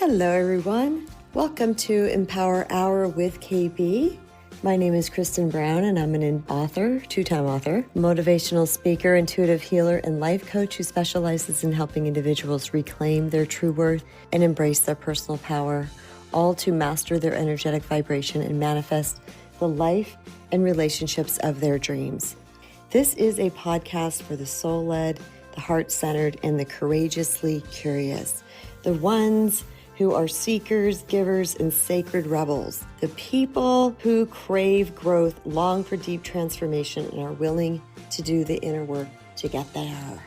Hello, everyone. Welcome to Empower Hour with KB. My name is Kristen Brown, and I'm an author, two-time author, motivational speaker, intuitive healer, and life coach who specializes in helping individuals reclaim their true worth and embrace their personal power, all to master their energetic vibration and manifest the life and relationships of their dreams. This is a podcast for the soul-led, the heart-centered, and the courageously curious, the ones who are seekers, givers, and sacred rebels, the people who crave growth, long for deep transformation, and are willing to do the inner work to get there.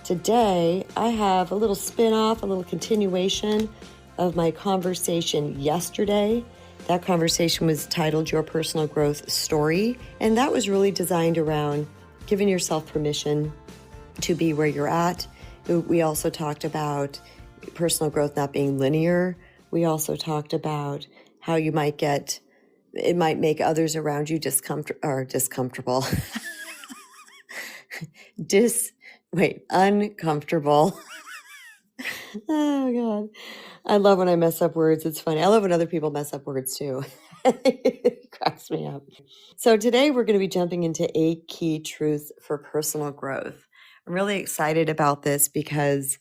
Today, I have a little spin-off, a little continuation of my conversation yesterday. That conversation was titled Your Personal Growth Story, and that was really designed around giving yourself permission to be where you're at. We also talked about personal growth not being linear. We also talked about how you might it might make others around you uncomfortable. Oh God. I love when I mess up words. It's funny. I love when other people mess up words too. It cracks me up. So today we're going to be jumping into 8 key truths for personal growth. I'm really excited about this because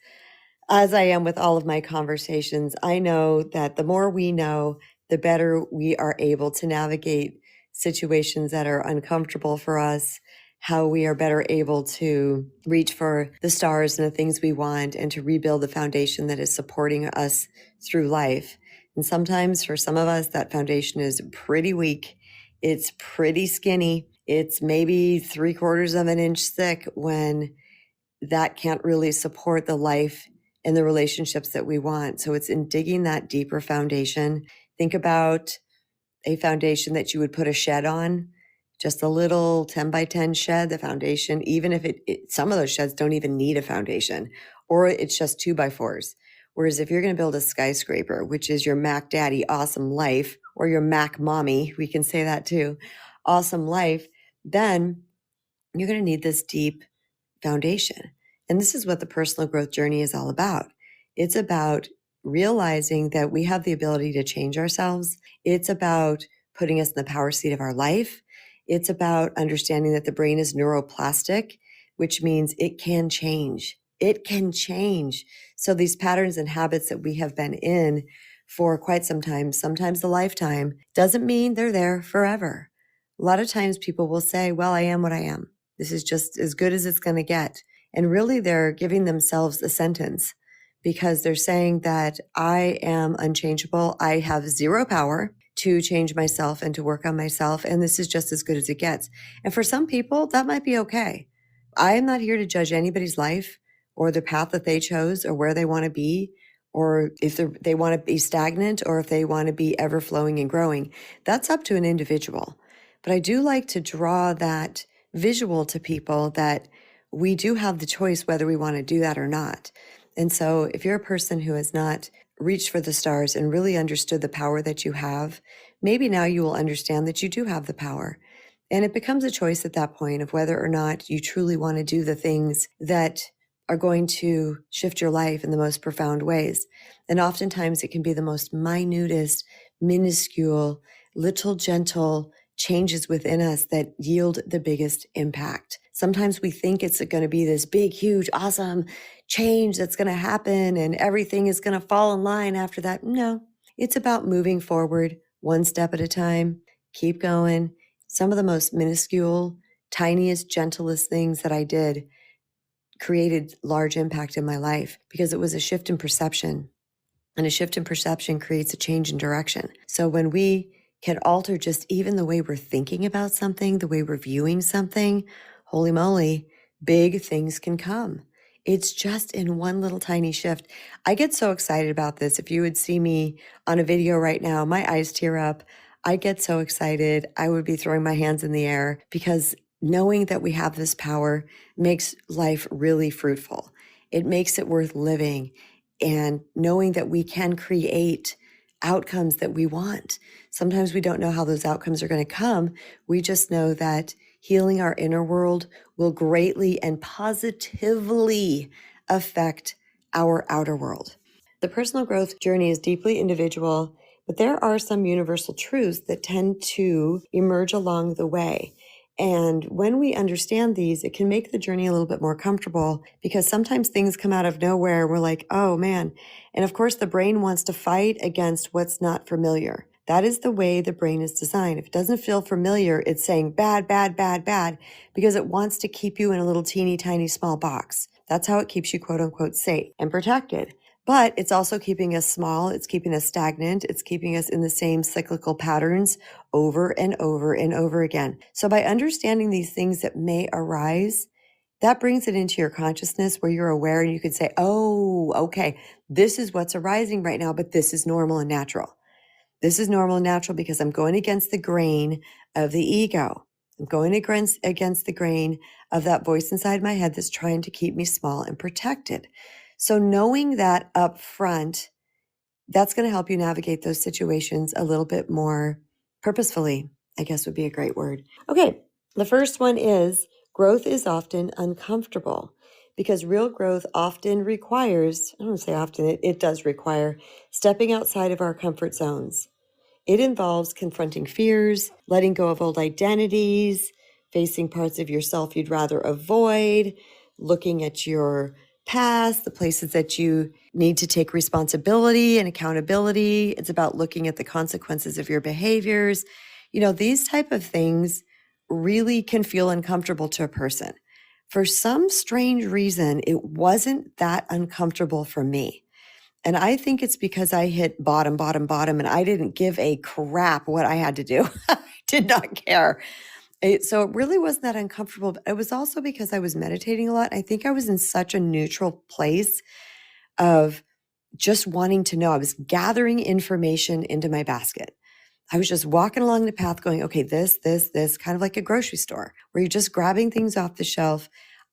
as I am with all of my conversations, I know that the more we know, the better we are able to navigate situations that are uncomfortable for us, how we are better able to reach for the stars and the things we want and to rebuild the foundation that is supporting us through life. And sometimes for some of us, that foundation is pretty weak. It's pretty skinny. It's maybe 3/4 of an inch thick when that can't really support the life and the relationships that we want. So it's in digging that deeper foundation. Think about a foundation that you would put a shed on, just a little 10 by 10 shed, the foundation, even if some of those sheds don't even need a foundation, or it's just 2x4s. Whereas if you're going to build a skyscraper, which is your Mac Daddy awesome life, or your Mac Mommy, we can say that too, awesome life, then you're going to need this deep foundation. And this is what the personal growth journey is all about. It's about realizing that we have the ability to change ourselves. It's about putting us in the power seat of our life. It's about understanding that the brain is neuroplastic, which means it can change. It can change. So these patterns and habits that we have been in for quite some time, sometimes a lifetime, doesn't mean they're there forever. A lot of times people will say, well, I am what I am. This is just as good as it's going to get. And really, they're giving themselves a sentence because they're saying that I am unchangeable. I have zero power to change myself and to work on myself. And this is just as good as it gets. And for some people, that might be okay. I am not here to judge anybody's life or the path that they chose or where they want to be, or if they want to be stagnant or if they want to be ever flowing and growing. That's up to an individual. But I do like to draw that visual to people that we do have the choice whether we want to do that or not. And so if you're a person who has not reached for the stars and really understood the power that you have, maybe now you will understand that you do have the power. And it becomes a choice at that point of whether or not you truly want to do the things that are going to shift your life in the most profound ways. And oftentimes it can be the most minutest, minuscule, little gentle changes within us that yield the biggest impact. Sometimes we think it's going to be this big, huge, awesome change that's going to happen and everything is going to fall in line after that. No, it's about moving forward one step at a time. Keep going. Some of the most minuscule, tiniest, gentlest things that I did created large impact in my life because it was a shift in perception. And a shift in perception creates a change in direction. So when we can alter just even the way we're thinking about something, the way we're viewing something, holy moly, big things can come. It's just in one little tiny shift. I get so excited about this. If you would see me on a video right now, my eyes tear up. I get so excited. I would be throwing my hands in the air because knowing that we have this power makes life really fruitful. It makes it worth living. And knowing that we can create outcomes that we want. Sometimes we don't know how those outcomes are going to come. We just know that healing our inner world will greatly and positively affect our outer world. The personal growth journey is deeply individual, but there are some universal truths that tend to emerge along the way. And when we understand these, it can make the journey a little bit more comfortable because sometimes things come out of nowhere. We're like, oh man. And of course, the brain wants to fight against what's not familiar. That is the way the brain is designed. If it doesn't feel familiar, it's saying bad, bad, bad, bad, because it wants to keep you in a little teeny tiny small box. That's how it keeps you quote unquote safe and protected. But it's also keeping us small. It's keeping us stagnant. It's keeping us in the same cyclical patterns over and over and over again. So by understanding these things that may arise, that brings it into your consciousness where you're aware and you can say, oh, okay, this is what's arising right now, but this is normal and natural. This is normal and natural because I'm going against the grain of the ego. I'm going against the grain of that voice inside my head that's trying to keep me small and protected. So knowing that up front, that's going to help you navigate those situations a little bit more purposefully, I guess would be a great word. Okay, the first one is growth is often uncomfortable because real growth often requires, I don't want to say often, it does require stepping outside of our comfort zones. It involves confronting fears, letting go of old identities, facing parts of yourself you'd rather avoid, looking at your past, the places that you need to take responsibility and accountability. It's about looking at the consequences of your behaviors. You know, these type of things really can feel uncomfortable to a person. For some strange reason, it wasn't that uncomfortable for me. And I think it's because I hit bottom, and I didn't give a crap what I had to do. I did not care. So it really wasn't that uncomfortable. But it was also because I was meditating a lot. I think I was in such a neutral place of just wanting to know. I was gathering information into my basket. I was just walking along the path going, okay, this, kind of like a grocery store where you're just grabbing things off the shelf.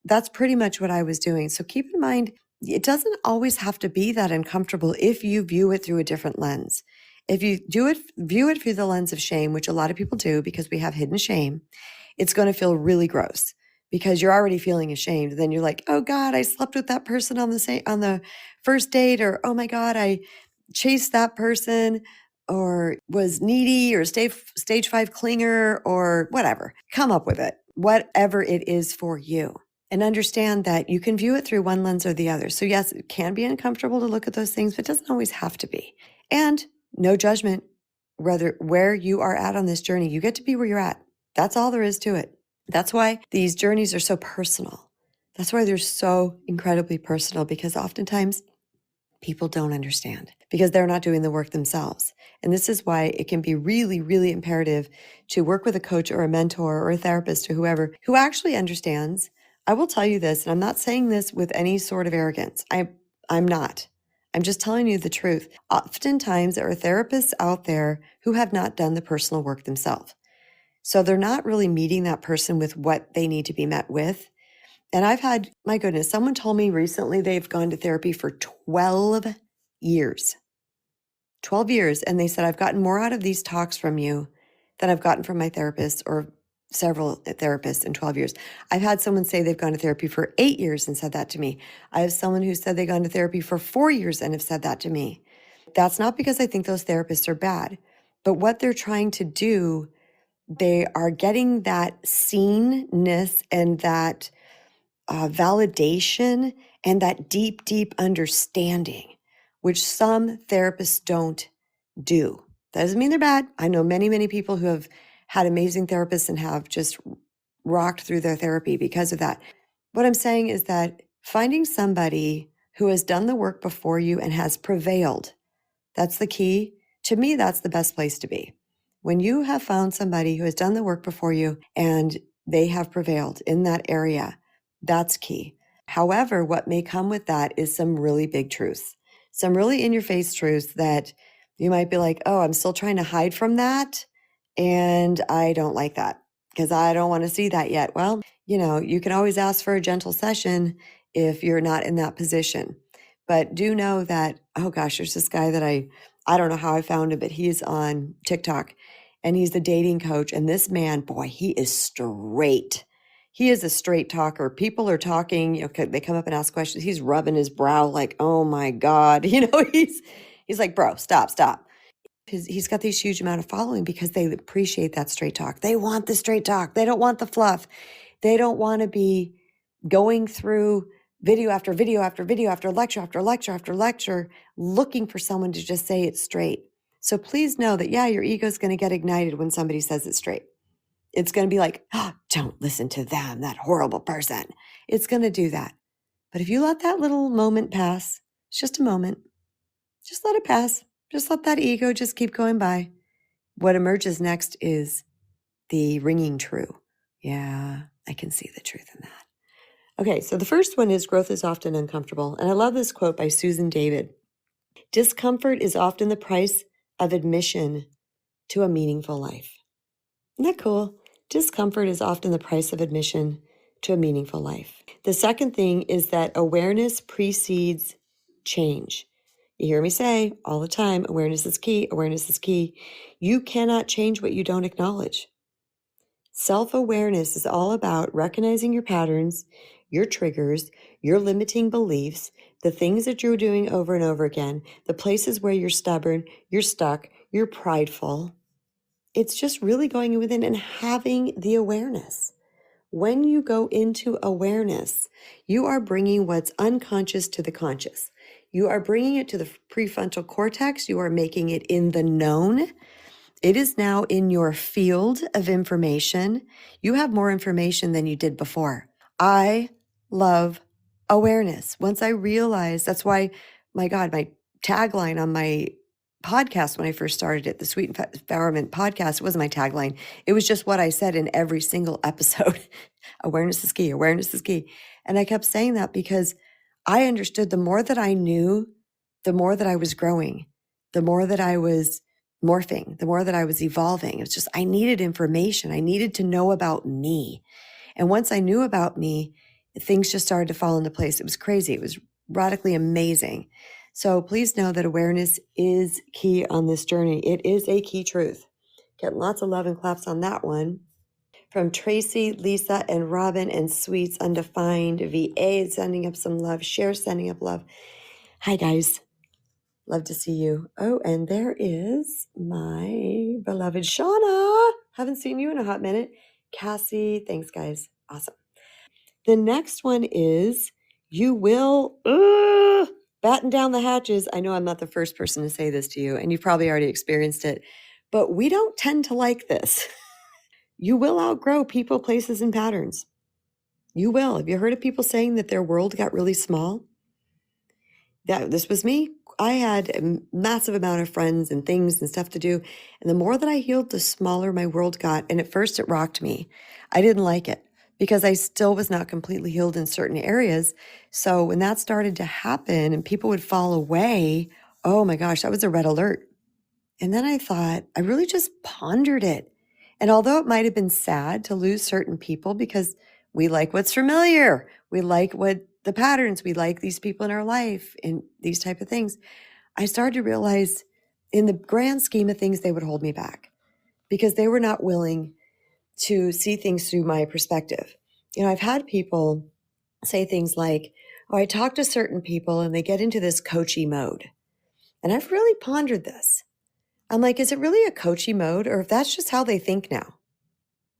That's pretty much what I was doing. So keep in mind, it doesn't always have to be that uncomfortable if you view it through a different lens. If you view it through the lens of shame, which a lot of people do because we have hidden shame, it's going to feel really gross because you're already feeling ashamed. Then you're like, oh God, I slept with that person on the first date, or oh my God, I chased that person, or was needy, or stage 5 clinger, or whatever. Come up with it, whatever it is for you. And understand that you can view it through one lens or the other. So yes, it can be uncomfortable to look at those things, but it doesn't always have to be. And no judgment, where you are at on this journey. You get to be where you're at. That's all there is to it. That's why these journeys are so personal. That's why they're so incredibly personal, because oftentimes people don't understand because they're not doing the work themselves. And this is why it can be really, really imperative to work with a coach or a mentor or a therapist or whoever who actually understands. I will tell you this, and I'm not saying this with any sort of arrogance. I'm not. I'm just telling you the truth. Oftentimes, there are therapists out there who have not done the personal work themselves. So they're not really meeting that person with what they need to be met with. And I've had, my goodness, someone told me recently they've gone to therapy for 12 years. 12 years. And they said, I've gotten more out of these talks from you than I've gotten from my therapist or several therapists in 12 years. I've had someone say they've gone to therapy for 8 years and said that to me. I have someone who said they've gone to therapy for 4 years and have said that to me. That's not because I think those therapists are bad, but what they're trying to do, they are getting that seenness and that validation and that deep, deep understanding, which some therapists don't do. That doesn't mean they're bad. I know many, many people who have had amazing therapists and have just rocked through their therapy because of that. What I'm saying is that finding somebody who has done the work before you and has prevailed, that's the key. To me, that's the best place to be. When you have found somebody who has done the work before you and they have prevailed in that area, that's key. However, what may come with that is some really big truths, some really in your face truths that you might be like, oh, I'm still trying to hide from that. And I don't like that because I don't want to see that yet. Well, you can always ask for a gentle session if you're not in that position. But do know that, oh gosh, there's this guy that I don't know how I found him, but he's on TikTok and he's the dating coach. And this man, boy, he is straight. he is a straight talker. People are talking, they come up and ask questions. He's rubbing his brow like, oh my God. He's like, bro, stop. He's got these huge amount of following because they appreciate that straight talk. They want the straight talk. They don't want the fluff. They don't want to be going through video after video after video after lecture after lecture after lecture, looking for someone to just say it straight. So please know that, yeah, your ego is going to get ignited when somebody says it straight. It's going to be like, oh, don't listen to them, that horrible person. It's going to do that. But if you let that little moment pass, it's just a moment, just let it pass. Just let that ego just keep going by. What emerges next is the ringing true. Yeah, I can see the truth in that. Okay, so the first one is growth is often uncomfortable. And I love this quote by Susan David. Discomfort is often the price of admission to a meaningful life. Isn't that cool? Discomfort is often the price of admission to a meaningful life. The second thing is that awareness precedes change. You hear me say all the time, awareness is key, awareness is key. You cannot change what you don't acknowledge. Self-awareness is all about recognizing your patterns, your triggers, your limiting beliefs, the things that you're doing over and over again, the places where you're stubborn, you're stuck, you're prideful. It's just really going within and having the awareness. When you go into awareness, you are bringing what's unconscious to the conscious. You are bringing it to the prefrontal cortex. You are making it in the known. It is now in your field of information. You have more information than you did before. I love awareness. Once I realized, that's why, my God, my tagline on my podcast when I first started it, the Sweet Empowerment podcast, wasn't my tagline. It was just what I said in every single episode. Awareness is key. Awareness is key. And I kept saying that because I understood the more that I knew, the more that I was growing, the more that I was morphing, the more that I was evolving. It's just, I needed information. I needed to know about me. And once I knew about me, things just started to fall into place. It was crazy. It was radically amazing. So please know that awareness is key on this journey. It is a key truth. Getting lots of love and claps on that one. From Tracy, Lisa, and Robin, and Sweets Undefined, VA sending up some love, Cher sending up love. Hi, guys. Love to see you. Oh, and there is my beloved Shauna. Haven't seen you in a hot minute. Cassie, thanks, guys. Awesome. The next one is you will batten down the hatches. I know I'm not the first person to say this to you, and you've probably already experienced it, but we don't tend to like this. You will outgrow people, places, and patterns. You will. Have you heard of people saying that their world got really small? This was me. I had a massive amount of friends and things and stuff to do. And the more that I healed, the smaller my world got. And at first it rocked me. I didn't like it because I still was not completely healed in certain areas. So when that started to happen and people would fall away, oh my gosh, that was a red alert. And then I thought, I really just pondered it. And although it might have been sad to lose certain people because we like what's familiar, we like what the patterns, we like these people in our life and these type of things, I started to realize in the grand scheme of things, they would hold me back because they were not willing to see things through my perspective. I've had people say things like, oh, I talk to certain people and they get into this coachy mode. And I've really pondered this. I'm like, is it really a coachy mode, or if that's just how they think now?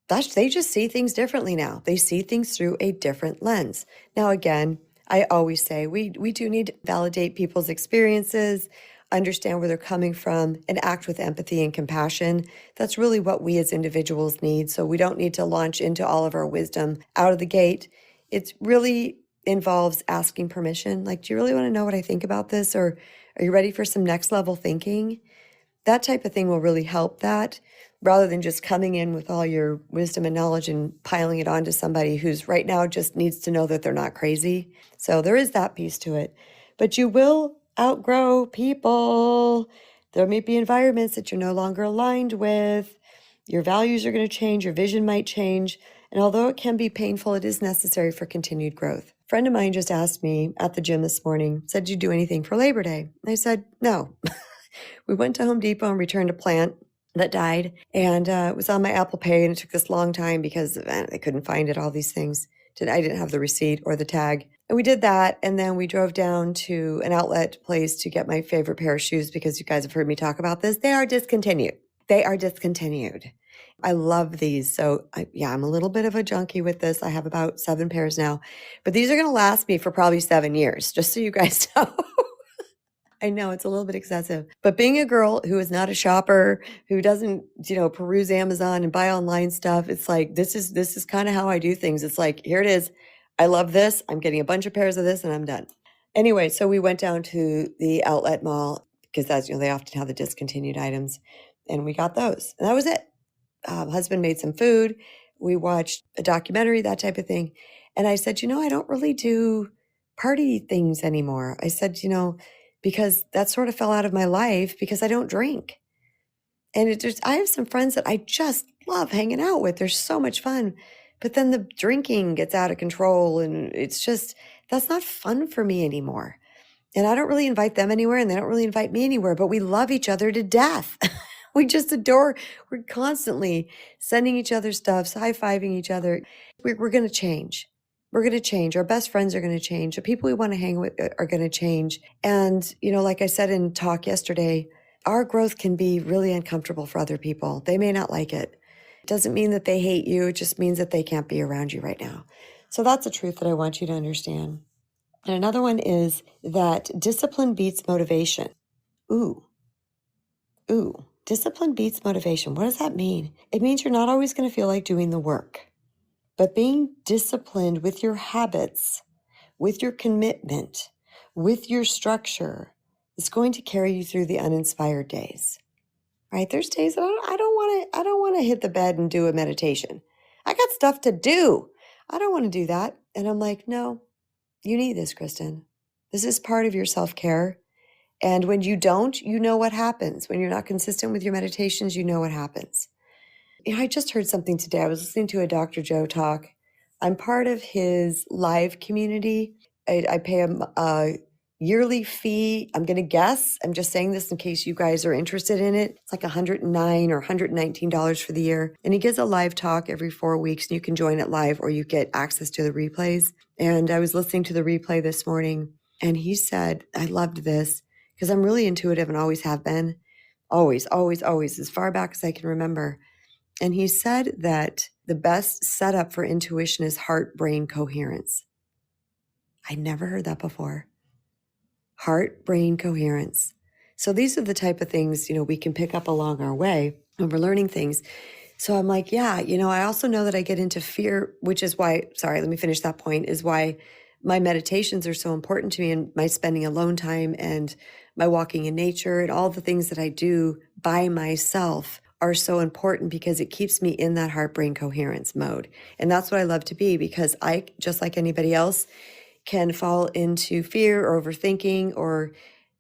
They just see things differently now. They see things through a different lens. Now, again, I always say we do need to validate people's experiences, understand where they're coming from, and act with empathy and compassion. That's really what we as individuals need. So we don't need to launch into all of our wisdom out of the gate. It really involves asking permission. Like, do you really want to know what I think about this? Or are you ready for some next level thinking? That type of thing will really help that, rather than just coming in with all your wisdom and knowledge and piling it onto somebody who's right now just needs to know that they're not crazy. So there is that piece to it. But you will outgrow people. There may be environments that you're no longer aligned with. Your values are going to change. Your vision might change. And although it can be painful, it is necessary for continued growth. A friend of mine just asked me at the gym this morning, said, did you do anything for Labor Day? And I said, no. We went to Home Depot and returned a plant. that died. And it was on my Apple Pay, and it took this long time because I couldn't find it, all these things. I didn't have the receipt or the tag. And we did that. And then we drove down to an outlet place to get my favorite pair of shoes because you guys have heard me talk about this. They are discontinued. They are discontinued. I love these. So I'm a little bit of a junkie with this. I have about 7 pairs now, but these are going to last me for probably 7 years, just so you guys know. I know it's a little bit excessive, but being a girl who is not a shopper, who doesn't, peruse Amazon and buy online stuff, it's like, this is kind of how I do things. It's like, here it is. I love this. I'm getting a bunch of pairs of this and I'm done. Anyway, so we went down to the outlet mall because that's, they often have the discontinued items, and we got those. And that was it. Husband made some food. We watched a documentary, that type of thing. And I said, I don't really do party things anymore. I said, because that sort of fell out of my life because I don't drink. And I have some friends that I just love hanging out with. They're so much fun. But then the drinking gets out of control, and that's not fun for me anymore. And I don't really invite them anywhere, and they don't really invite me anywhere, but we love each other to death. We just adore, we're constantly sending each other stuff, high-fiving each other. We're going to change. We're going to change. Our best friends are going to change. The people we want to hang with are going to change. And, like I said in talk yesterday, our growth can be really uncomfortable for other people. They may not like it. It doesn't mean that they hate you. It just means that they can't be around you right now. So that's a truth that I want you to understand. And another one is that discipline beats motivation. Ooh, discipline beats motivation. What does that mean? It means you're not always going to feel like doing the work, but being disciplined with your habits, with your commitment, with your structure is going to carry you through the uninspired days, right? There's days that I don't want to hit the bed and do a meditation. I got stuff to do. I don't want to do that. And I'm like, no, you need this, Kristen. This is part of your self-care. And when you don't, you know what happens. When you're not consistent with your meditations, you know what happens. I just heard something today. I was listening to a Dr. Joe talk. I'm part of his live community. I pay him a yearly fee. I'm going to guess. I'm just saying this in case you guys are interested in it. It's like $109 or $119 for the year. And he gives a live talk every 4 weeks. And you can join it live or you get access to the replays. And I was listening to the replay this morning. And he said, I loved this because I'm really intuitive and always have been. Always, always, always, as far back as I can remember. And he said that the best setup for intuition is heart-brain coherence. I never heard that before. Heart-brain coherence. So these are the type of things, we can pick up along our way when we're learning things. So I'm like, yeah, I also know that I get into fear, which is why, sorry, let me finish that point, is why my meditations are so important to me, and my spending alone time and my walking in nature and all the things that I do by myself are so important because it keeps me in that heart-brain coherence mode. And that's what I love to be, because I, just like anybody else, can fall into fear or overthinking or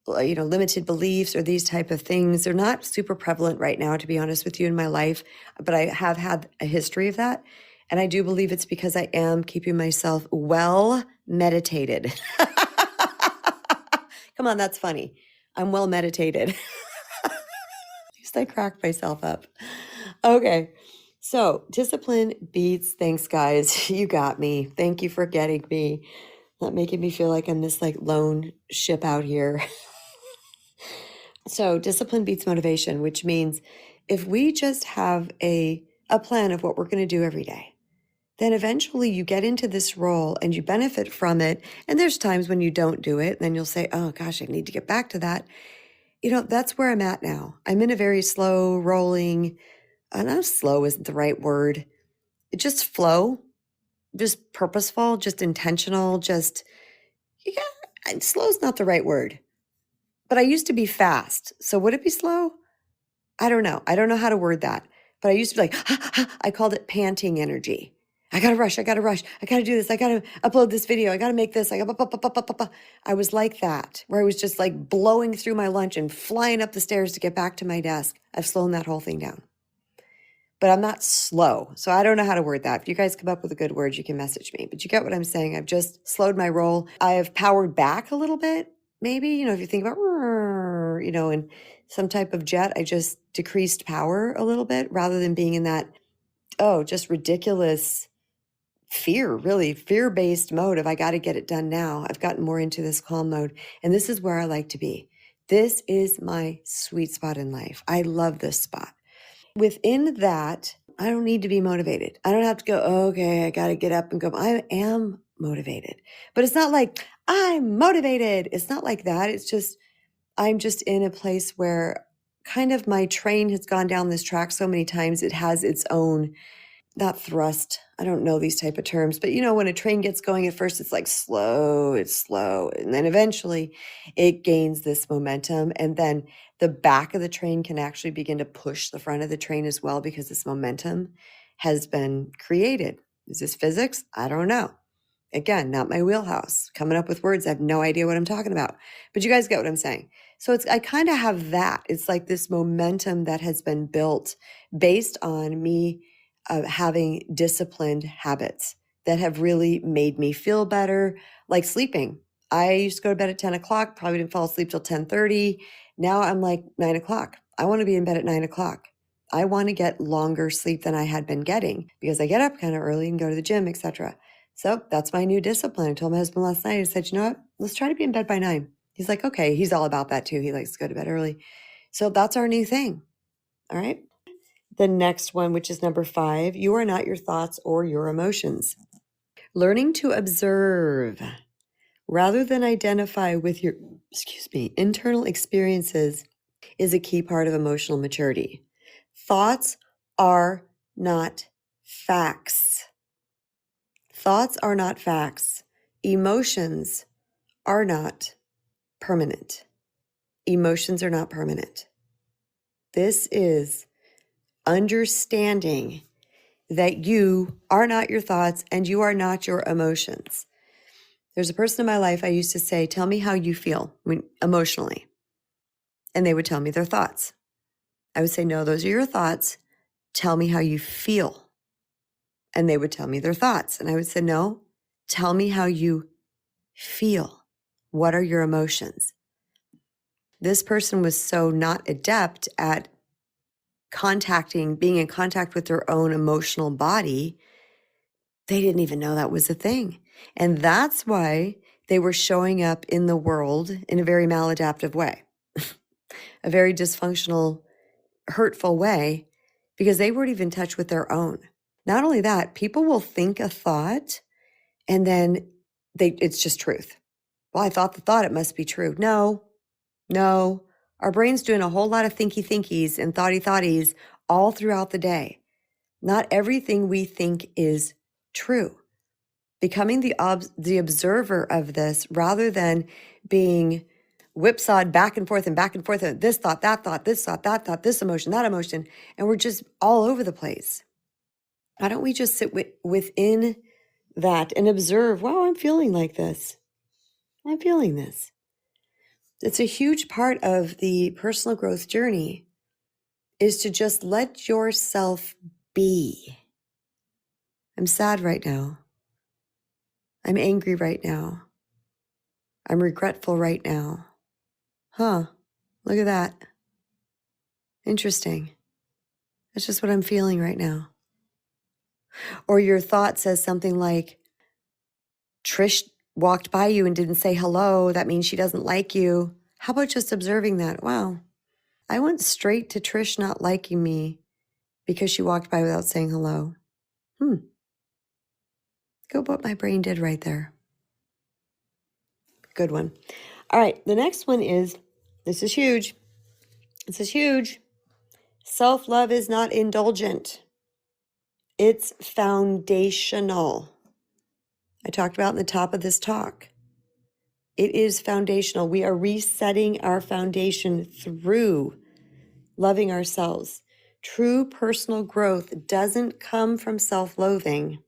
limited beliefs or these type of things. They're not super prevalent right now, to be honest with you, in my life, but I have had a history of that. And I do believe it's because I am keeping myself well meditated. Come on, that's funny. I'm well meditated. At least I cracked myself up. Okay. So discipline beats, thanks guys. You got me. Thank you for getting me. Not making me feel like I'm this lone ship out here. So discipline beats motivation, which means if we just have a plan of what we're going to do every day, then eventually you get into this role and you benefit from it. And there's times when you don't do it. And then you'll say, oh gosh, I need to get back to that. That's where I'm at now. I'm in a very slow rolling, not slow isn't the right word. It just flow, just purposeful, just intentional, slow is not the right word. But I used to be fast. So would it be slow? I don't know. I don't know how to word that. But I used to be like, I called it panting energy. I got to rush. I got to do this. I got to upload this video. I got to make this. I was like that, where I was just blowing through my lunch and flying up the stairs to get back to my desk. I've slowed that whole thing down. But I'm not slow. So I don't know how to word that. If you guys come up with a good word, you can message me. But you get what I'm saying. I've just slowed my roll. I have powered back a little bit. Maybe, if you think about, in some type of jet, I just decreased power a little bit rather than being in that, just ridiculous really fear-based mode of I got to get it done now. I've gotten more into this calm mode. And this is where I like to be. This is my sweet spot in life. I love this spot. Within that, I don't need to be motivated. I don't have to go, okay, I got to get up and go. I am motivated. But it's not like I'm motivated. It's not like that. It's just, I'm just in a place where kind of my train has gone down this track so many times. It has its own, not thrust. I don't know these type of terms, but when a train gets going at first, it's like slow, it's slow. And then eventually it gains this momentum. And then the back of the train can actually begin to push the front of the train as well because this momentum has been created. Is this physics? I don't know. Again, not my wheelhouse. Coming up with words, I have no idea what I'm talking about. But you guys get what I'm saying. So I kind of have that. It's like this momentum that has been built based on me having disciplined habits that have really made me feel better, like sleeping. I used to go to bed at 10 o'clock, probably didn't fall asleep till 10:30. Now I'm like 9 o'clock. I want to be in bed at 9 o'clock. I want to get longer sleep than I had been getting because I get up kind of early and go to the gym, etc. So that's my new discipline. I told my husband last night, I said, you know what? Let's try to be in bed by 9. He's like, okay. He's all about that too. He likes to go to bed early. So that's our new thing. All right. The next one, which is number 5, you are not your thoughts or your emotions. Learning to observe rather than identify with your, internal experiences is a key part of emotional maturity. Thoughts are not facts. Thoughts are not facts. Emotions are not permanent. Emotions are not permanent. This is understanding that you are not your thoughts and you are not your emotions. There's a person in my life I used to say, tell me how you feel emotionally. And they would tell me their thoughts. I would say, no, those are your thoughts. Tell me how you feel. And they would tell me their thoughts. And I would say, no, tell me how you feel. What are your emotions? This person was so not adept at being in contact with their own emotional body, they didn't even know that was a thing. And that's why they were showing up in the world in a very maladaptive way, a very dysfunctional, hurtful way, because they weren't even in touch with their own. Not only that, people will think a thought and then it's just truth. Well, I thought the thought, it must be true. No. Our brain's doing a whole lot of thinkies and thoughties all throughout the day. Not everything we think is true. Becoming the observer of this rather than being whipsawed back and forth, this thought, that thought, this thought, that thought, this emotion, that emotion, and we're just all over the place. Why don't we just sit within that and observe, wow, I'm feeling like this. I'm feeling this. It's a huge part of the personal growth journey is to just let yourself be. I'm sad right now. I'm angry right now. I'm regretful right now. Huh, look at that. Interesting. That's just what I'm feeling right now. Or your thought says something like, Trish walked by you and didn't say hello. That means she doesn't like you. How about just observing that? Wow, I went straight to Trish not liking me because she walked by without saying hello. Go what my brain did right there. Good one. All right, the next one is, this is huge. This is huge. Self-love is not indulgent. It's foundational. I talked about in the top of this talk. It is foundational. We are resetting our foundation through loving ourselves. True personal growth doesn't come from self-loathing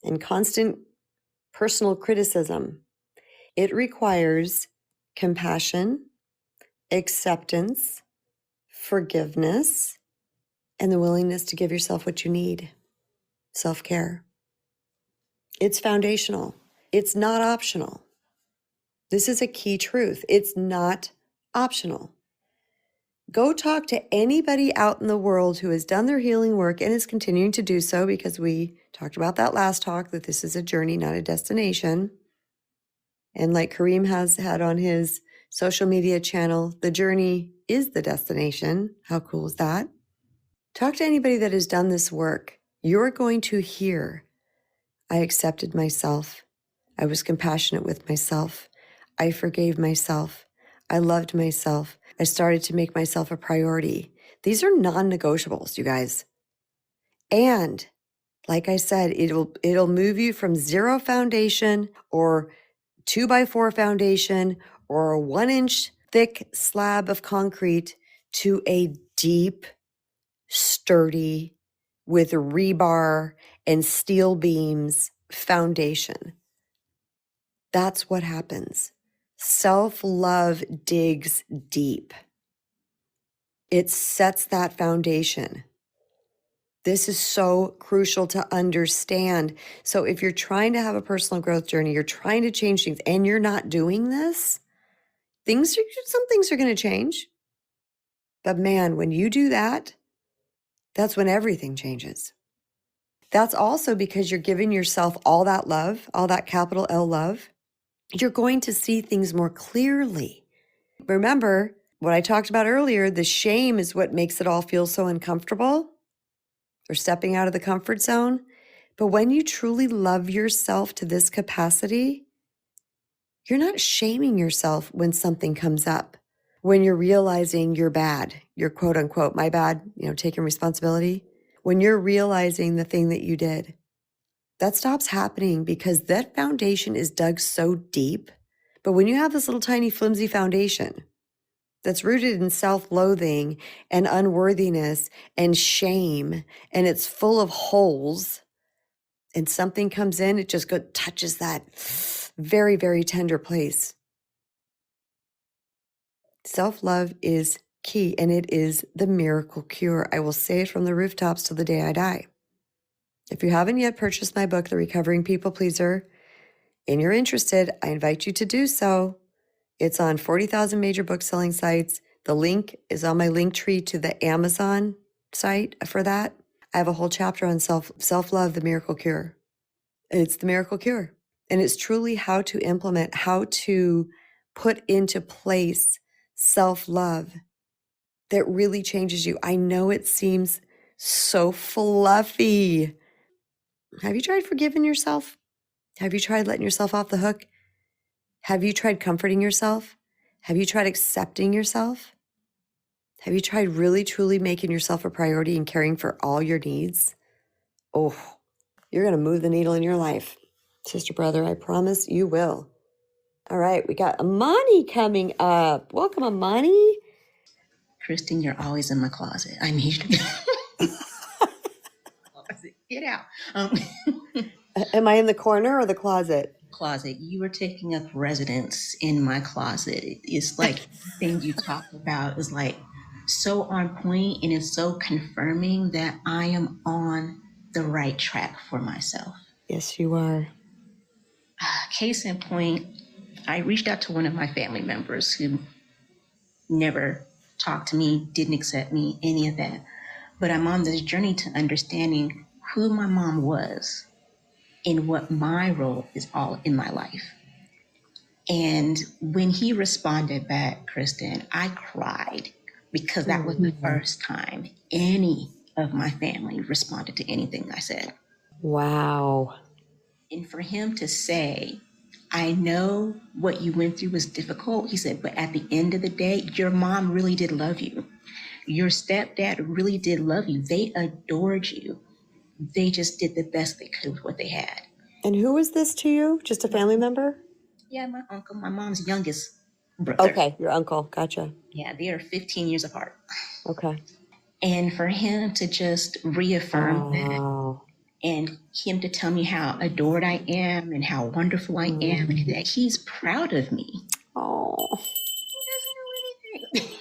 and constant personal criticism. It requires compassion, acceptance, forgiveness, and the willingness to give yourself what you need. Self-care. It's foundational. It's not optional. This is a key truth. It's not optional. Go talk to anybody out in the world who has done their healing work and is continuing to do so, because we talked about that last talk, that this is a journey, not a destination. And like Kareem has had on his social media channel, the journey is the destination. How cool is that? Talk to anybody that has done this work. You're going to hear, I accepted myself. I was compassionate with myself. I forgave myself. I loved myself. I started to make myself a priority. These are non-negotiables, you guys. And like I said, it'll move you from 0 foundation or 2x4 foundation or a 1-inch thick slab of concrete to a deep, sturdy, with rebar and steel beams foundation. That's what happens. Self-love digs deep. It sets that foundation. This is so crucial to understand. So if you're trying to have a personal growth journey, you're trying to change things, and you're not doing this, some things are going to change. But man, when you do that, that's when everything changes. That's also because you're giving yourself all that love, all that capital L love. You're going to see things more clearly. Remember what I talked about earlier, the shame is what makes it all feel so uncomfortable, or stepping out of the comfort zone. But when you truly love yourself to this capacity, you're not shaming yourself when something comes up, when you're realizing you're bad, you're quote unquote, my bad, taking responsibility. When you're realizing the thing that you did, that stops happening because that foundation is dug so deep. But when you have this little tiny flimsy foundation that's rooted in self-loathing and unworthiness and shame, and it's full of holes, and something comes in, it just touches that very, very tender place. Self-love is key, and it is the miracle cure. I will say it from the rooftops till the day I die. If you haven't yet purchased my book, The Recovering People Pleaser, and you're interested, I invite you to do so. It's on 40,000 major book-selling sites. The link is on my link tree to the Amazon site for that. I have a whole chapter on self-love, the miracle cure. It's the miracle cure. And it's truly how to implement, how to put into place self-love that really changes you. I know it seems so fluffy. Have you tried forgiving yourself? Have you tried letting yourself off the hook? Have you tried comforting yourself? Have you tried accepting yourself? Have you tried really, truly making yourself a priority and caring for all your needs? Oh, you're going to move the needle in your life. Sister, brother, I promise you will. All right, we got Amani coming up. Welcome, Amani. Kristen, you're always in my closet. I need you to get out. Am I in the corner or the closet? Closet. You are taking up residence in my closet. It's like everything you talk about is like so on point, and it's so confirming that I am on the right track for myself. Yes, you are. Case in point, I reached out to one of my family members who never talked to me, didn't accept me, any of that. But I'm on this journey to understanding who my mom was and what my role is all in my life. And when he responded back, Kristen, I cried because that was the first time any of my family responded to anything I said. Wow. And for him to say, I know what you went through was difficult, he said, but at the end of the day, your mom really did love you. Your stepdad really did love you. They adored you. They just did the best they could with what they had. And who was this to you? Just a family member? Yeah, my uncle, my mom's youngest brother. Okay, your uncle. Gotcha. Yeah, they are 15 years apart. Okay. And for him to just reaffirm that, and him to tell me how adored I am and how wonderful I am, and that he's proud of me. Oh. He doesn't know anything.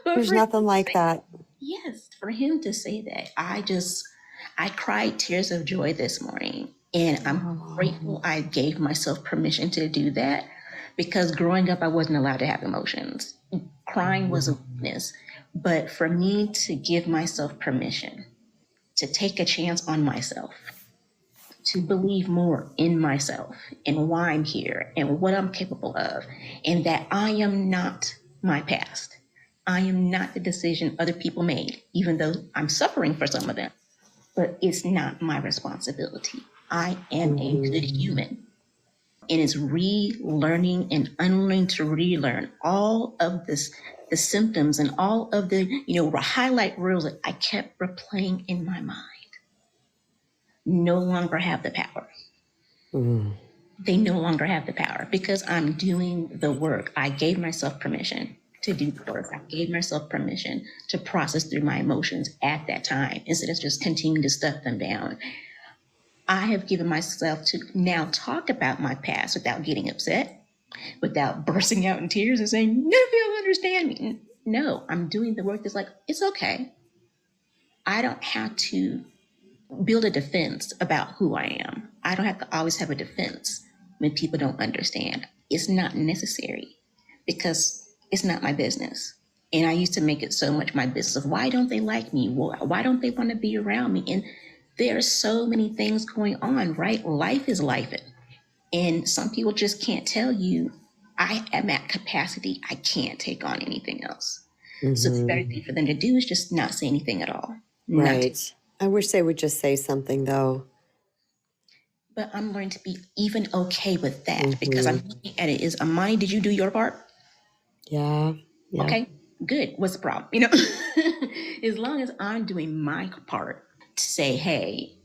There's nothing like that. Yes, for him to say that, I cried tears of joy this morning, and I'm grateful I gave myself permission to do that, because growing up, I wasn't allowed to have emotions. Crying was a weakness. But for me to give myself permission to take a chance on myself, to believe more in myself and why I'm here and what I'm capable of, and that I am not my past. I am not the decision other people made, even though I'm suffering for some of them, but it's not my responsibility. I am a good human. And it's relearning and unlearning to relearn all of this, the symptoms and all of the, highlight reels that I kept replaying in my mind no longer have the power. Mm. They no longer have the power because I'm doing the work. I gave myself permission to do the work. I gave myself permission to process through my emotions at that time instead of just continuing to stuff them down. I have given myself to now talk about my past without getting upset, without bursting out in tears and saying, none of you understand me. No, I'm doing the work that's like, it's okay. I don't have to build a defense about who I am. I don't have to always have a defense when people don't understand. It's not necessary because it's not my business. And I used to make it so much my business of why don't they like me? Why don't they want to be around me? And there are so many things going on, right? Life is life. And some people just can't tell you, I am at capacity. I can't take on anything else. So the better thing for them to do is just not say anything at all. Right. I wish they would just say something, though. But I'm learning to be even okay with that because I'm looking at it is, Amani, did you do your part? Yeah. Yeah. Okay, good. What's the problem? As long as I'm doing my part to say, hey,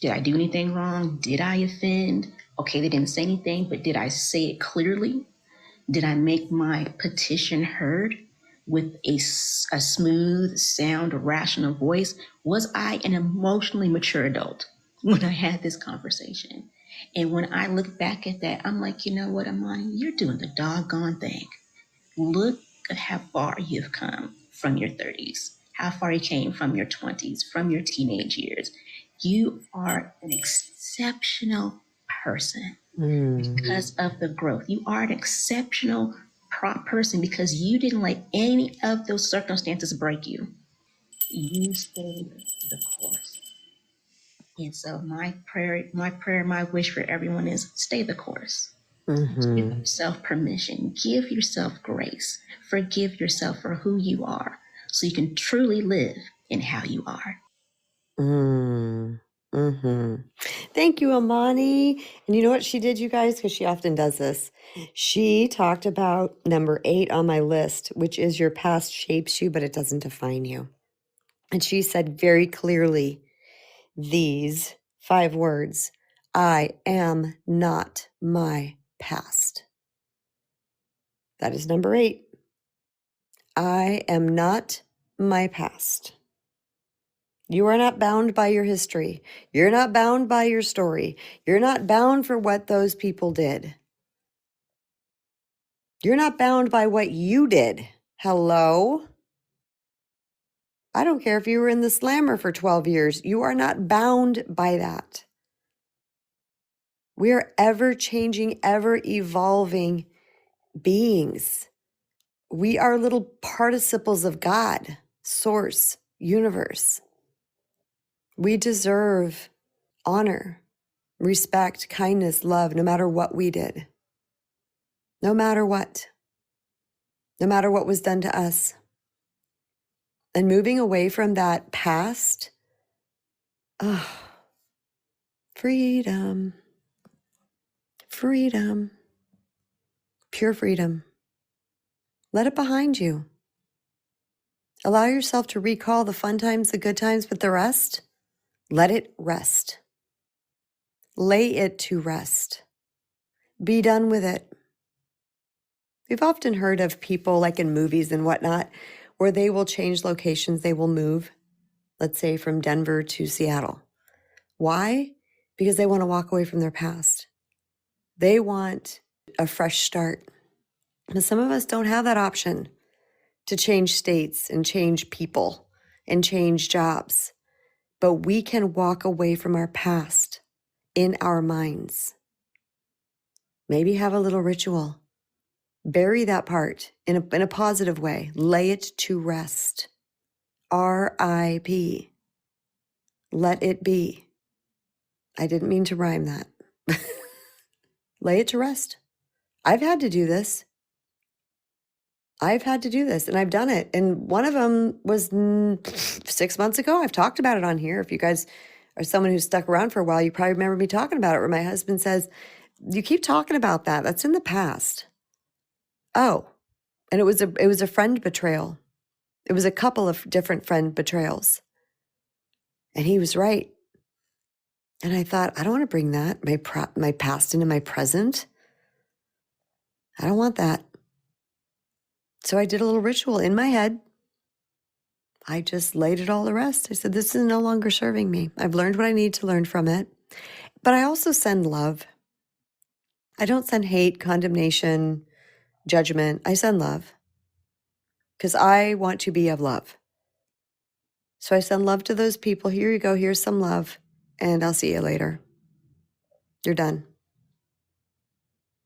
did I do anything wrong? Did I offend? Okay, they didn't say anything, but did I say it clearly? Did I make my petition heard with a smooth, sound, rational voice? Was I an emotionally mature adult when I had this conversation? And when I look back at that, I'm like, you know what, Amani, you're doing the doggone thing. Look at how far you've come from your 30s, how far you came from your 20s, from your teenage years. You are an exceptional person because of the growth. You are an exceptional person because you didn't let any of those circumstances break you. You stayed the course. And so my prayer, my wish for everyone is stay the course. Give yourself permission. Give yourself grace. Forgive yourself for who you are so you can truly live in how you are. Thank you, Amani. And you know what she did, you guys? Because she often does this. She talked about number 8 on my list, which is your past shapes you, but it doesn't define you. And she said very clearly these 5 words: I am not my past. That is number 8. I am not my past. You are not bound by your history. You're not bound by your story. You're not bound for what those people did. You're not bound by what you did. Hello? I don't care if you were in the slammer for 12 years. You are not bound by that. We are ever changing, ever evolving beings. We are little participles of God, source, universe. We deserve honor, respect, kindness, love, no matter what we did. No matter what. No matter what was done to us. And moving away from that past, freedom, freedom, pure freedom. Let it behind you. Allow yourself to recall the fun times, the good times, but the rest, let it rest. Lay it to rest. Be done with it. We've often heard of people like in movies and whatnot, where they will change locations, they will move, let's say from Denver to Seattle. Why? Because they want to walk away from their past. They want a fresh start. But some of us don't have that option to change states and change people and change jobs. But we can walk away from our past in our minds. Maybe have a little ritual. Bury that part in a positive way. Lay it to rest. R.I.P. Let it be. I didn't mean to rhyme that. Lay it to rest. I've had to do this. And I've done it. And one of them was 6 months ago. I've talked about it on here. If you guys are someone who's stuck around for a while, you probably remember me talking about it, where my husband says, you keep talking about that. That's in the past. Oh, and it was a friend betrayal. It was a couple of different friend betrayals. And he was right. And I thought, I don't want to bring that, my past into my present. I don't want that. So I did a little ritual in my head. I just laid it all to rest. I said, this is no longer serving me. I've learned what I need to learn from it. But I also send love. I don't send hate, condemnation, judgment. I send love because I want to be of love. So I send love to those people. Here you go. Here's some love. And I'll see you later. You're done.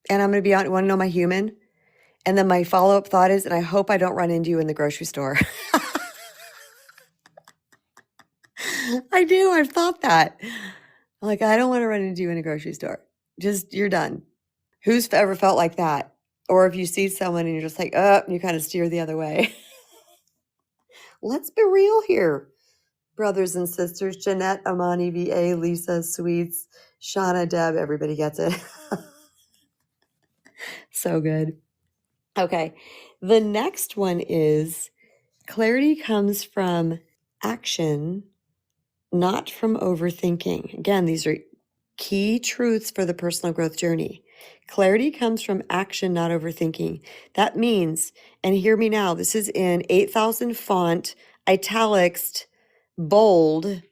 And I'm going to be out. You want to know my human? And then my follow-up thought is, and I hope I don't run into you in the grocery store. I do. I've thought that. I'm like, I don't want to run into you in a grocery store. Just, you're done. Who's ever felt like that? Or if you see someone and you're just like, and you kind of steer the other way. Let's be real here. Brothers and sisters, Jeanette, Amani, VA, Lisa, Sweets, Shauna, Deb, everybody gets it. So good. Okay. The next one is clarity comes from action, not from overthinking. Again, these are key truths for the personal growth journey. Clarity comes from action, not overthinking. That means, and hear me now, this is in 8,000 font, italics, bold,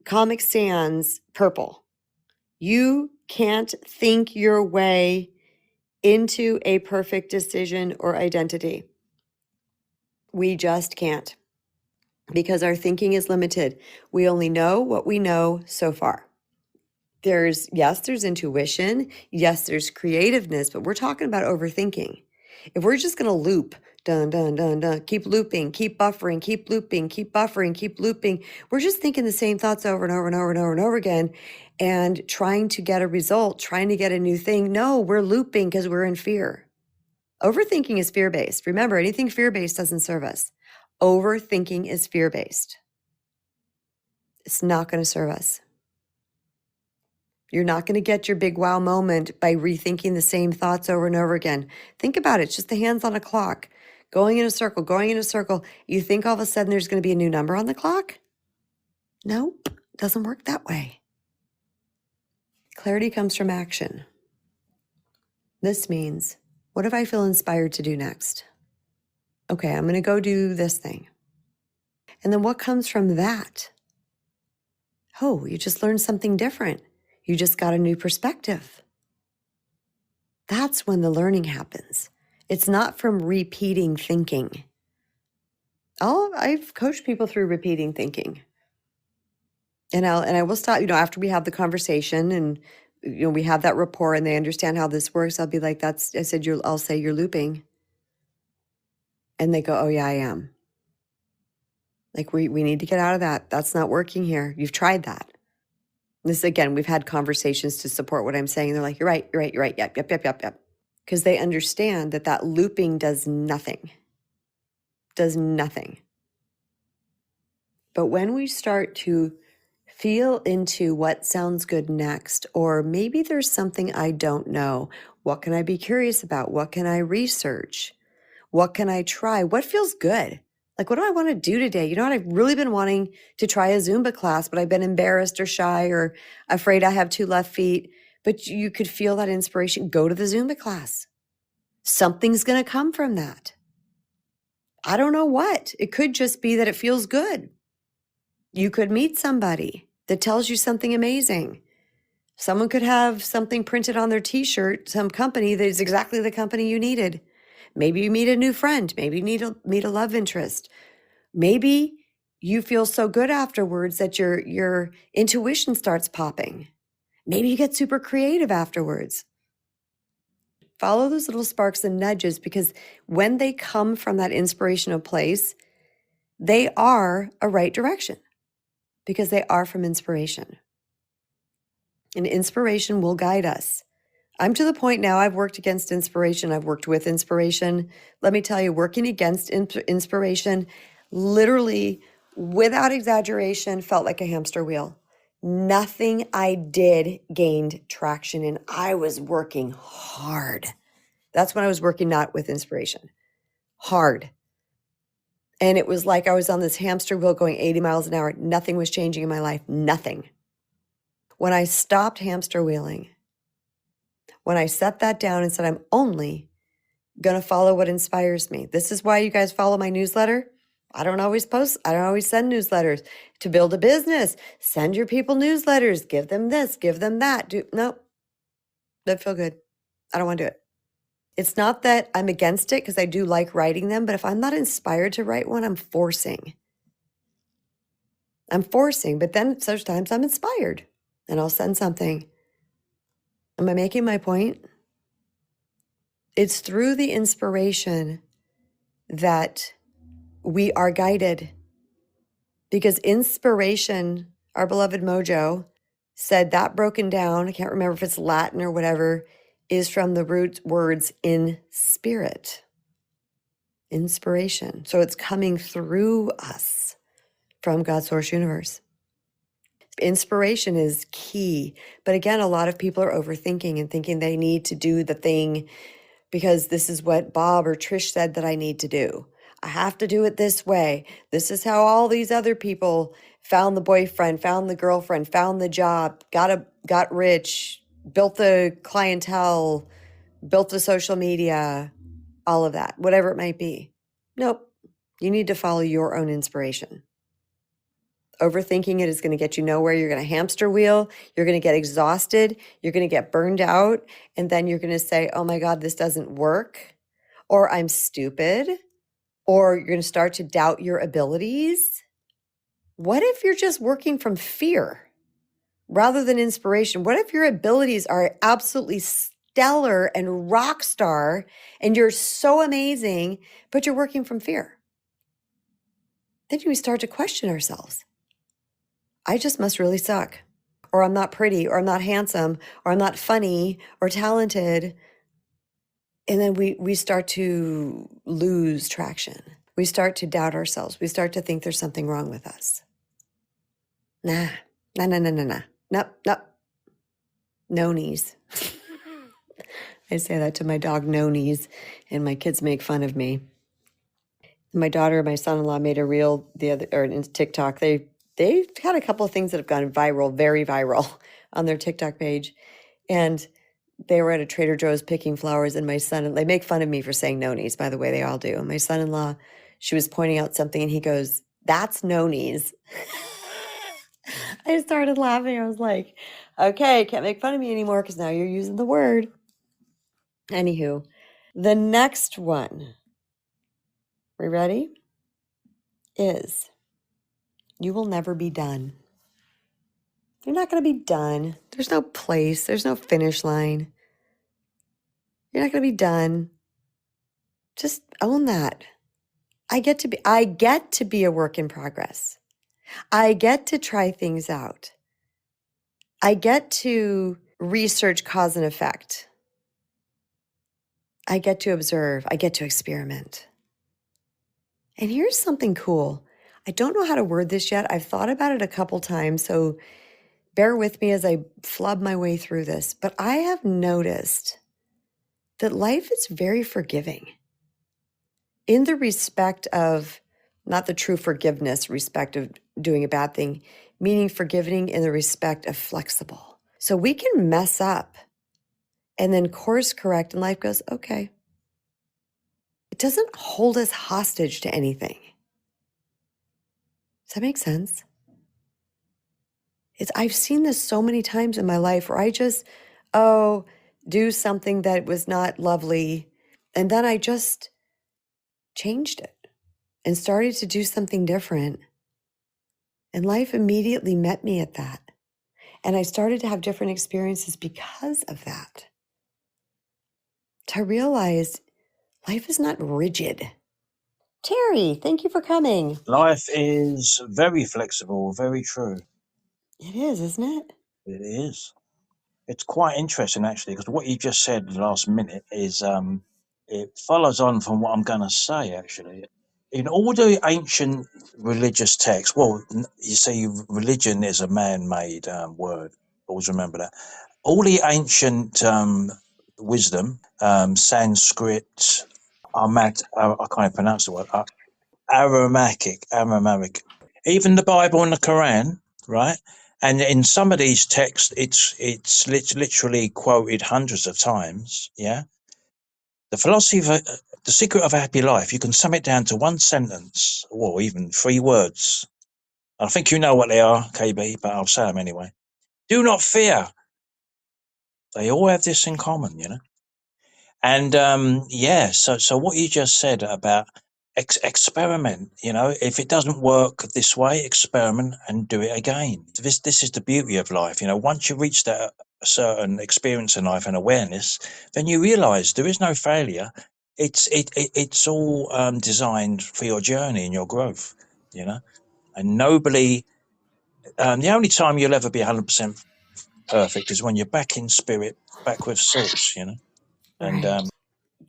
Comic Sans, purple. You can't think your way into a perfect decision or identity. We just can't, because our thinking is limited. We only know what we know so far. There's intuition. Yes, there's creativeness, but we're talking about overthinking. If we're just going to loop, dun, dun, dun, dun, keep looping, keep buffering, keep looping, keep buffering, keep looping, we're just thinking the same thoughts over and over and over and over and over again and trying to get a result, trying to get a new thing. No, we're looping because we're in fear. Overthinking is fear-based. Remember, anything fear-based doesn't serve us. Overthinking is fear-based. It's not going to serve us. You're not going to get your big wow moment by rethinking the same thoughts over and over again. Think about it. It's just the hands on a clock. Going in a circle, going in a circle. You think all of a sudden there's going to be a new number on the clock? Nope. Doesn't work that way. Clarity comes from action. This means, what if I feel inspired to do next? Okay, I'm going to go do this thing. And then what comes from that? Oh, you just learned something different. You just got a new perspective. That's when the learning happens. It's not from repeating thinking. I've coached people through repeating thinking. And I will stop, after we have the conversation and, we have that rapport and they understand how this works. I'll be like, I'll say you're looping. And they go, oh yeah, I am. Like we need to get out of that. That's not working here. You've tried that. This, again, we've had conversations to support what I'm saying. They're like, you're right. Yep. Because they understand that looping does nothing. But when we start to feel into what sounds good next, or maybe there's something I don't know, what can I be curious about? What can I research? What can I try? What feels good? Like, what do I want to do today? You know what? I've really been wanting to try a Zumba class, but I've been embarrassed or shy or afraid I have two left feet. But you could feel that inspiration. Go to the Zumba class. Something's going to come from that. I don't know what. It could just be that it feels good. You could meet somebody that tells you something amazing. Someone could have something printed on their t-shirt, some company that is exactly the company you needed. Maybe you meet a new friend. Maybe you meet a love interest. Maybe you feel so good afterwards that your intuition starts popping. Maybe you get super creative afterwards. Follow those little sparks and nudges, because when they come from that inspirational place, they are a right direction because they are from inspiration. And inspiration will guide us. I'm to the point now, I've worked against inspiration. I've worked with inspiration. Let me tell you, working against inspiration, literally, without exaggeration, felt like a hamster wheel. Nothing I did gained traction, and I was working hard. That's when I was working not with inspiration, hard. And it was like I was on this hamster wheel going 80 miles an hour. Nothing was changing in my life, nothing. When I stopped hamster wheeling, when I set that down and said, I'm only going to follow what inspires me. This is why you guys follow my newsletter. I don't always post, I don't always send newsletters. To build a business, send your people newsletters, give them this, give them that. No, doesn't feel good. I don't want to do it. It's not that I'm against it, because I do like writing them, but if I'm not inspired to write one, I'm forcing. But then sometimes I'm inspired and I'll send something. Am I making my point? It's through the inspiration that we are guided, because inspiration, our beloved Mojo said that broken down, I can't remember if it's Latin or whatever, is from the root words in spirit. Inspiration. So it's coming through us from God's source universe. Inspiration is key. But again, a lot of people are overthinking and thinking they need to do the thing because this is what Bob or Trish said that I need to do. I have to do it this way. This is how all these other people found the boyfriend, found the girlfriend, found the job, got rich, built the clientele, built the social media, all of that, whatever it might be. Nope. You need to follow your own inspiration. Overthinking it is going to get you nowhere. You're going to hamster wheel. You're going to get exhausted. You're going to get burned out. And then you're going to say, oh my God, this doesn't work. Or I'm stupid. Or you're going to start to doubt your abilities. What if you're just working from fear rather than inspiration? What if your abilities are absolutely stellar and rock star and you're so amazing, but you're working from fear? Then we start to question ourselves. I just must really suck, or I'm not pretty, or I'm not handsome, or I'm not funny or talented. And then we start to lose traction. We start to doubt ourselves. We start to think there's something wrong with us. Nah. Nope. No knees. I say that to my dog, no knees, and my kids make fun of me. My daughter and my son-in-law made a reel in TikTok. They've had a couple of things that have gone viral, very viral, on their TikTok page. And they were at a Trader Joe's picking flowers, and they make fun of me for saying no knees, by the way, they all do. And my son-in-law, she was pointing out something, and he goes, that's no knees. I started laughing. I was like, okay, can't make fun of me anymore because now you're using the word. Anywho, the next one, we ready? Is you will never be done. You're not going to be done. There's no place. There's no finish line. You're not going to be done. Just own that. I get to be a work in progress. I get to try things out. I get to research cause and effect. I get to observe. I get to experiment. And here's something cool. I don't know how to word this yet. I've thought about it a couple times, so bear with me as I flub my way through this. But I have noticed that life is very forgiving in the respect of, not the true forgiveness respect of doing a bad thing, meaning forgiving in the respect of flexible. So we can mess up and then course correct, and life goes, okay. It doesn't hold us hostage to anything. Does that make sense? I've seen this so many times in my life where I just, do something that was not lovely. And then I just changed it and started to do something different. And life immediately met me at that. And I started to have different experiences because of that. to realize life is not rigid. Terry, thank you for coming. Life is very flexible, very true. It is, isn't it? It is. It's quite interesting actually, because what you just said last minute is it follows on from what I'm going to say actually. In all the ancient religious texts, well, you see, religion is a man-made word. Always remember that. All the ancient wisdom, Sanskrit, I can't pronounce the word. Aramaic, even the Bible and the Quran, right? And in some of these texts, literally quoted hundreds of times. Yeah, the philosophy of the secret of a happy life. You can sum it down to one sentence, or even three words. I think you know what they are, KB, but I'll say them anyway. Do not fear. They all have this in common, you know. And yeah, so what you just said about experiment, you know, if it doesn't work this way, experiment and do it again. This is the beauty of life, you know. Once you reach that certain experience in life and awareness, then you realise there is no failure. It's all designed for your journey and your growth, you know. And nobody, the only time you'll ever be 100% perfect is when you're back in spirit, back with source, you know. And Right.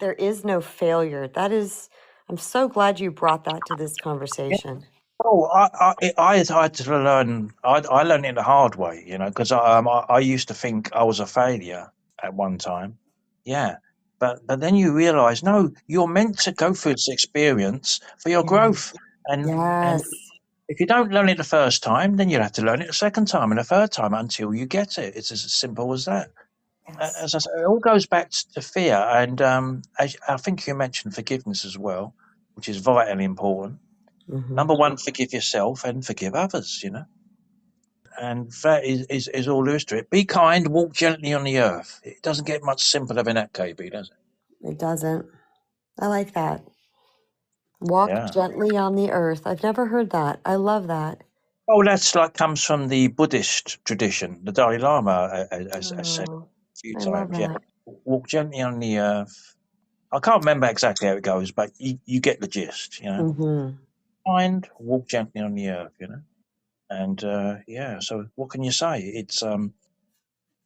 There is no failure. That is, I'm so glad you brought that to this conversation. Oh, I had to learn. I learned it the hard way, you know, because I used to think I was a failure at one time. Yeah, but then you realise, no, you're meant to go through this experience for your Yeah. growth, and Yes. if you don't learn it the first time, then you'll have to learn it the second time and the third time until you get it. It's as simple as that. Yes. As I say, it all goes back to fear, and as I think you mentioned forgiveness as well, which is vitally important. Mm-hmm. Number one, forgive yourself and forgive others, you know. And that is all there is to it. Be kind, walk gently on the earth. It doesn't get much simpler than that, KB, does it? It doesn't. I like that. Walk Yeah. gently on the earth. I've never heard that. I love that. Oh, that's like comes from the Buddhist tradition. The Dalai Lama has said it Oh, a few I love times. Yeah. that. Walk gently on the earth. I can't remember exactly how it goes, but you get the gist, you know. Mm-hmm. Kind, walk gently on the earth, you know. And yeah, so what can you say? It's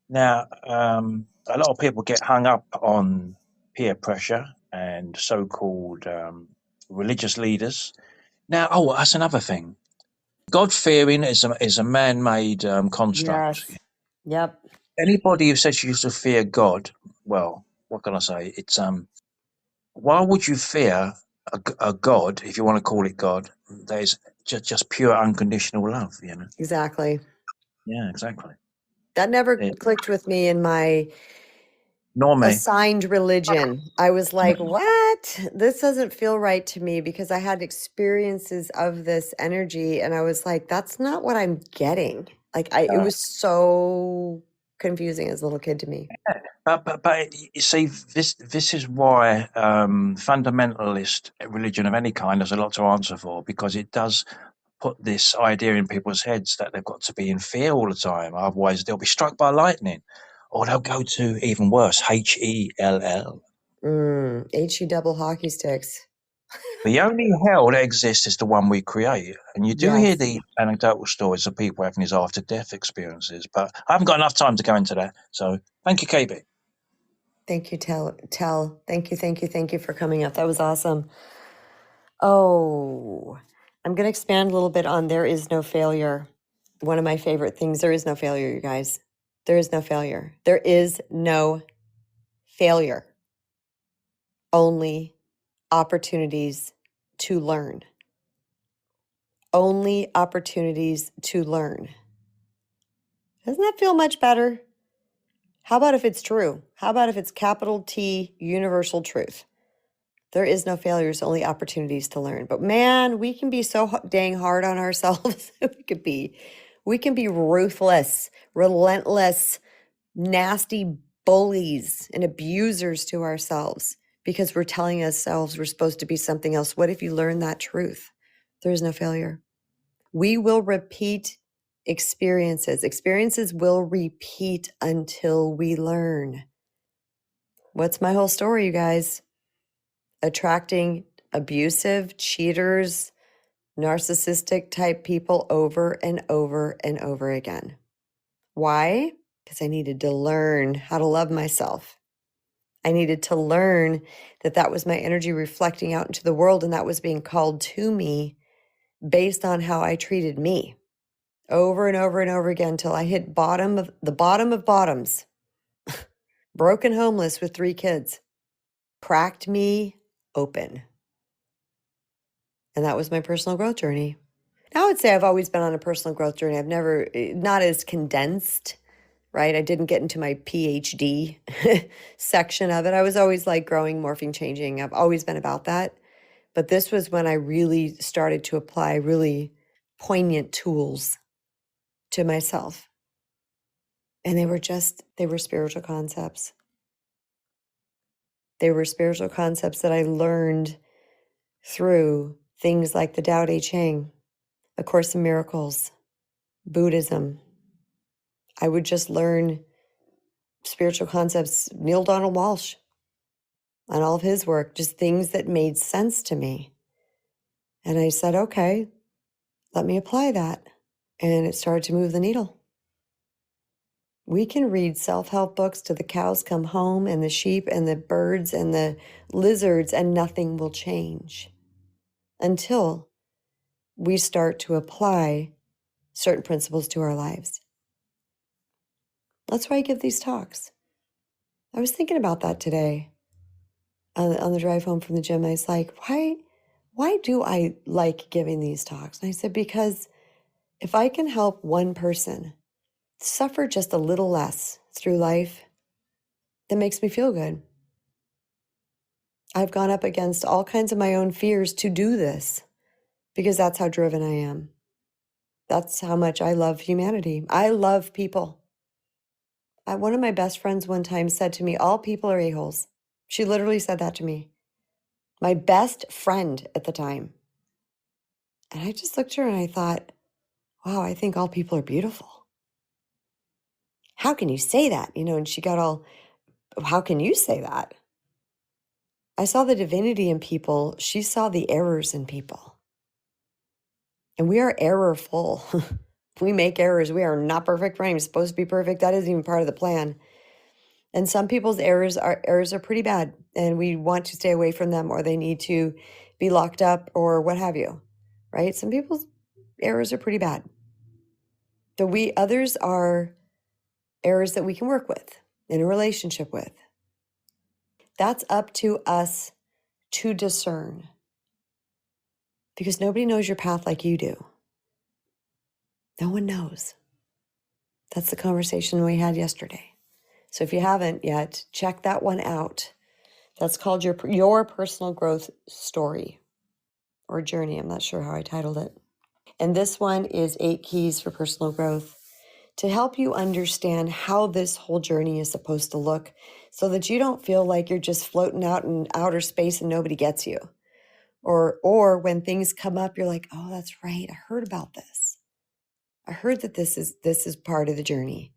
Now, a lot of people get hung up on peer pressure and so-called religious leaders. Now, oh, that's another thing. God fearing is a man-made construct. Yes. Yep. Anybody who says you should fear God, well, what can I say? It's why would you fear a God, if you want to call it God? There's just pure unconditional love, you know. Exactly. Yeah, exactly. That never It, clicked with me in my nor me. assigned religion. I was like, what? This doesn't feel right to me because I had experiences of this energy and I was like, that's not what I'm getting. It No. was so confusing as a little kid to me. But you see, this is why fundamentalist religion of any kind has a lot to answer for, because it does put this idea in people's heads that they've got to be in fear all the time, otherwise they'll be struck by lightning, or they'll go to even worse, HELL. HE double hockey sticks. The only hell that exists is the one we create, and you do hear Yes. the anecdotal stories of people having these after-death experiences, but I haven't got enough time to go into that. So thank you, KB. Thank you, Tell. Thank you, thank you, thank you for coming up. That was awesome. Oh, I'm going to expand a little bit on there is no failure. One of my favorite things. There is no failure, you guys. There is no failure. There is no failure. Only opportunities to learn. Only opportunities to learn. Doesn't that feel much better? How about if it's true? How about if it's capital T universal truth? There is no failures, only opportunities to learn. But man, we can be so dang hard on ourselves. We can be ruthless, relentless, nasty bullies and abusers to ourselves because we're telling ourselves we're supposed to be something else. What if you learn that truth? There is no failure. We will repeat experiences. Experiences will repeat until we learn. What's my whole story, you guys? Attracting abusive, cheaters, narcissistic type people over and over and over again. Why? Because I needed to learn how to love myself. I needed to learn that that was my energy reflecting out into the world, and that was being called to me based on how I treated me over and over and over again until I hit bottom of bottoms, broken homeless with 3 kids, cracked me open. And that was my personal growth journey. Now, I would say I've always been on a personal growth journey. I've never, not as condensed, right? I didn't get into my PhD section of it. I was always like growing, morphing, changing. I've always been about that. But this was when I really started to apply really poignant tools to myself. And they were spiritual concepts. They were spiritual concepts that I learned through things like the Tao Te Ching, A Course in Miracles, Buddhism. I would just learn spiritual concepts, Neil Donald Walsh, and all of his work, just things that made sense to me. And I said, okay, let me apply that. And it started to move the needle. We can read self-help books till the cows come home and the sheep and the birds and the lizards, and nothing will change until we start to apply certain principles to our lives. That's why I give these talks. I was thinking about that today on the drive home from the gym. I was like, why do I like giving these talks? And I said, because if I can help one person suffer just a little less through life, that makes me feel good. I've gone up against all kinds of my own fears to do this because that's how driven I am. That's how much I love humanity. I love people. One of my best friends one time said to me, all people are a-holes. She literally said that to me. My best friend at the time. And I just looked at her and I thought, wow, I think all people are beautiful. How can you say that? And she got all, how can you say that? I saw the divinity in people. She saw the errors in people. And we are errorful. We make errors. We are not perfect. We're not even supposed to be perfect. That isn't even part of the plan. And some people's errors are pretty bad, and we want to stay away from them, or they need to be locked up or what have you, right? Some people's errors are pretty bad. Others are errors that we can work with, in a relationship with. That's up to us to discern, because nobody knows your path like you do. No one knows. That's the conversation we had yesterday. So if you haven't yet, check that one out. That's called your personal growth story or journey. I'm not sure how I titled it. And this one is 8 keys for personal growth to help you understand how this whole journey is supposed to look, so that you don't feel like you're just floating out in outer space and nobody gets you. Or when things come up, you're like, oh, that's right. I heard about this. I heard that this is part of the journey.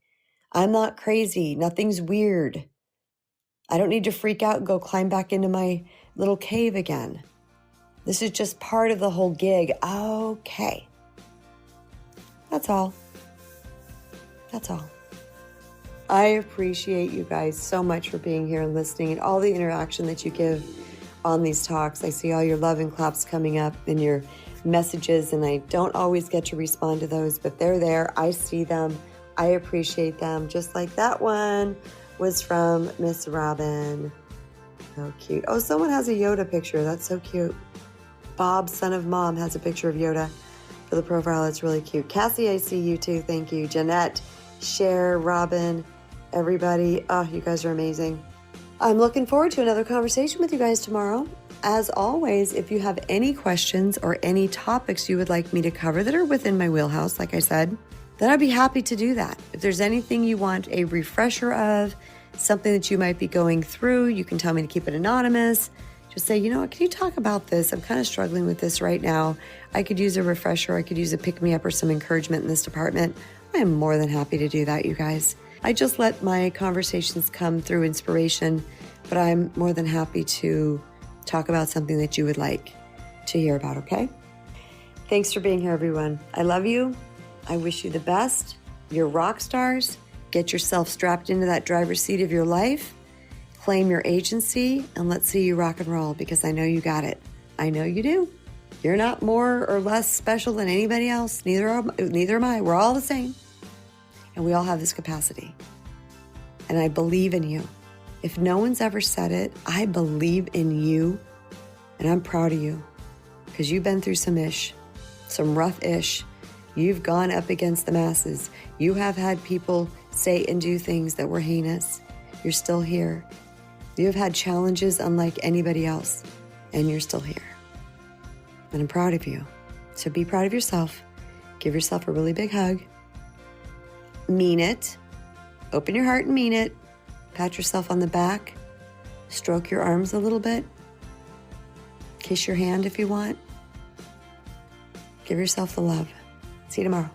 I'm not crazy. Nothing's weird. I don't need to freak out and go climb back into my little cave again. This is just part of the whole gig. Okay. That's all. That's all. I appreciate you guys so much for being here and listening, and all the interaction that you give on these talks. I see all your love and claps coming up in your messages, and I don't always get to respond to those, but they're there. I see them. I appreciate them. Just like that one was from Miss Robin. So cute. Oh, someone has a Yoda picture. That's so cute. Bob, son of mom, has a picture of Yoda for the profile. It's really cute. Cassie, I see you too. Thank you. Jeanette, Cher, Robin, everybody. Oh, you guys are amazing. I'm looking forward to another conversation with you guys tomorrow. As always, if you have any questions or any topics you would like me to cover that are within my wheelhouse, like I said, then I'd be happy to do that. If there's anything you want a refresher of, something that you might be going through, you can tell me to keep it anonymous. Just say, you know what, can you talk about this? I'm kind of struggling with this right now. I could use a refresher. I could use a pick-me-up or some encouragement in this department. I am more than happy to do that, you guys. I just let my conversations come through inspiration, but I'm more than happy to talk about something that you would like to hear about, okay? Thanks for being here, everyone. I love you. I wish you the best. You're rock stars. Get yourself strapped into that driver's seat of your life. Claim your agency, and let's see you rock and roll, because I know you got it. I know you do. You're not more or less special than anybody else. Neither am I. We're all the same. And we all have this capacity. And I believe in you. If no one's ever said it, I believe in you. And I'm proud of you, because you've been through some rough ish. You've gone up against the masses. You have had people say and do things that were heinous. You're still here. You have had challenges unlike anybody else, and you're still here. And I'm proud of you. So be proud of yourself. Give yourself a really big hug. Mean it. Open your heart and mean it. Pat yourself on the back. Stroke your arms a little bit. Kiss your hand if you want. Give yourself the love. See you tomorrow.